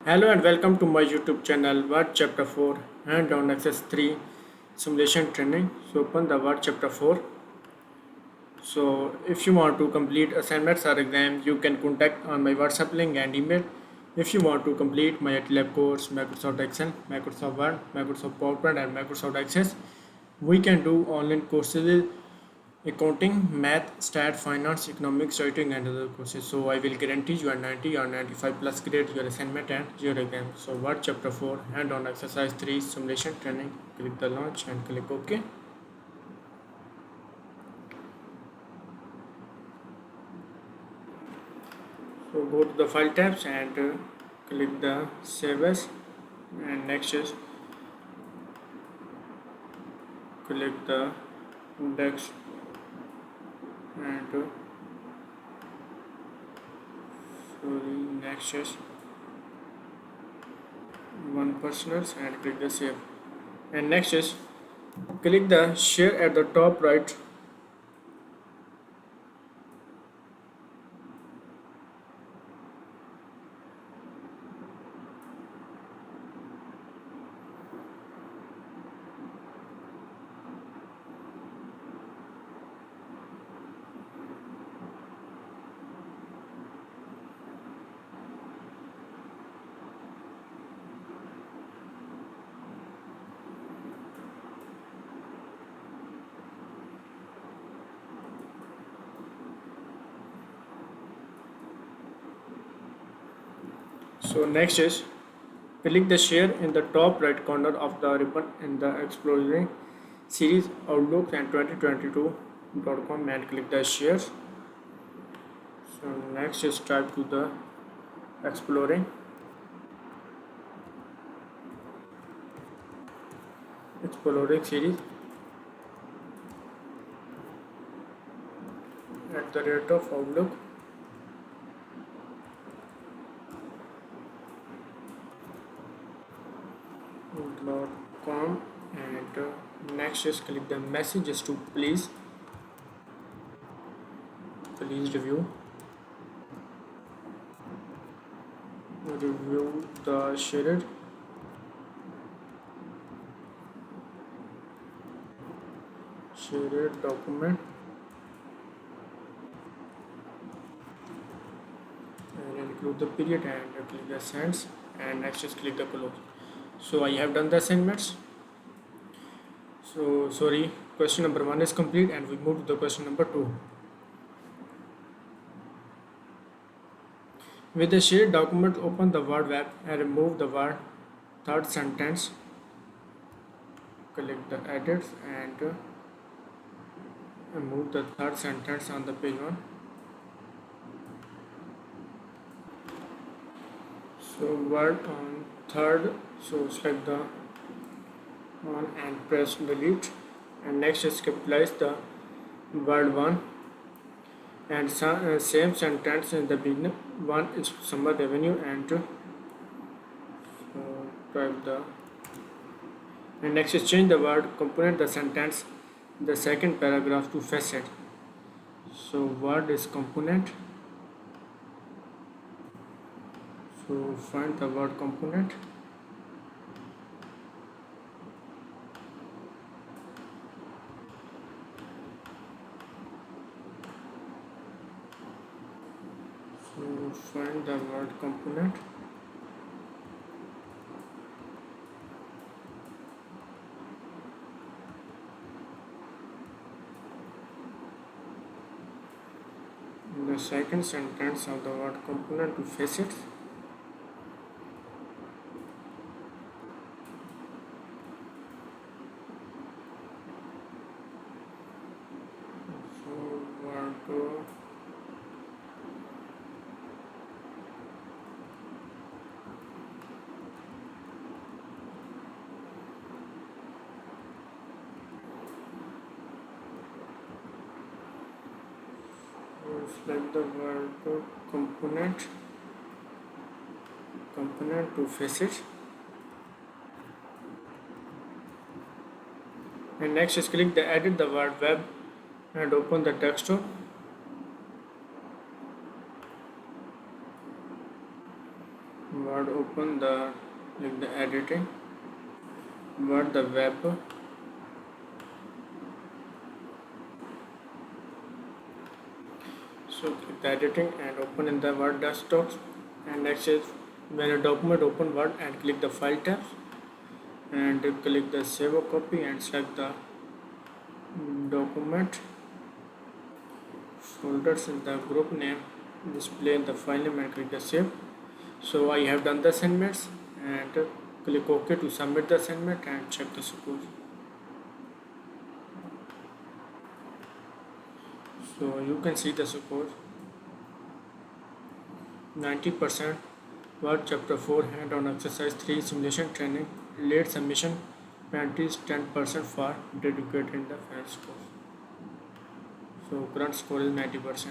Hello and welcome to my YouTube channel Word Chapter 4 and on Access 3 Simulation Training. So open the Word Chapter 4. So if you want to complete assignments or exam, you can contact on my WhatsApp link and email. If you want to complete my lab course, Microsoft Excel, Microsoft Word, Microsoft PowerPoint and Microsoft Access, we can do online courses accounting, math, stat, finance, economics, writing and other courses. So I will guarantee you a 90 or 95 plus grade your assignment and your exam. So what chapter 4 and on exercise 3 simulation training, click the launch and click OK. So go to the file tabs and click the save as, and next is click the index and sorry, next is one personals and click the save, and next is click the share at the top right. So next is click the share in the top right corner of the ribbon in the exploring series Outlook and 2022.com and click the share. So next is type to the exploring series at the rate of outlook.com, and next is click the messages to please review the shared document and include the period and click the sends, and next is click the close. So I have done the assignments. So sorry, question number 1 is complete and we move to the question number 2. With the shared document, open the Word web and remove the word third sentence. Click the edits and move the third sentence on the page 1. So word on third, so select the one and press delete, and next is capitalize the word 1 and same sentence in the beginning. 1 is summer revenue and type the, and next is change the word component the sentence the second paragraph to facet. So word is component, so find the word component. So find the word component. The second sentence of the word component to facets. So word select the word component to facet, and next is click the edit the word web and open the desktop. Word, open the click the editing, Word the web, so click the editing and open in the Word desktop. And next is when a document, open Word and click the file tab and click the save a copy and select the document folders in the group name, display in the file name and click the save. So I have done the assignments and click OK to submit the assignment and check the score. So you can see the score 90%. Word chapter 4 hand on exercise 3 simulation training, late submission penalties 10% for dedicated in the first course. So current score is 90%.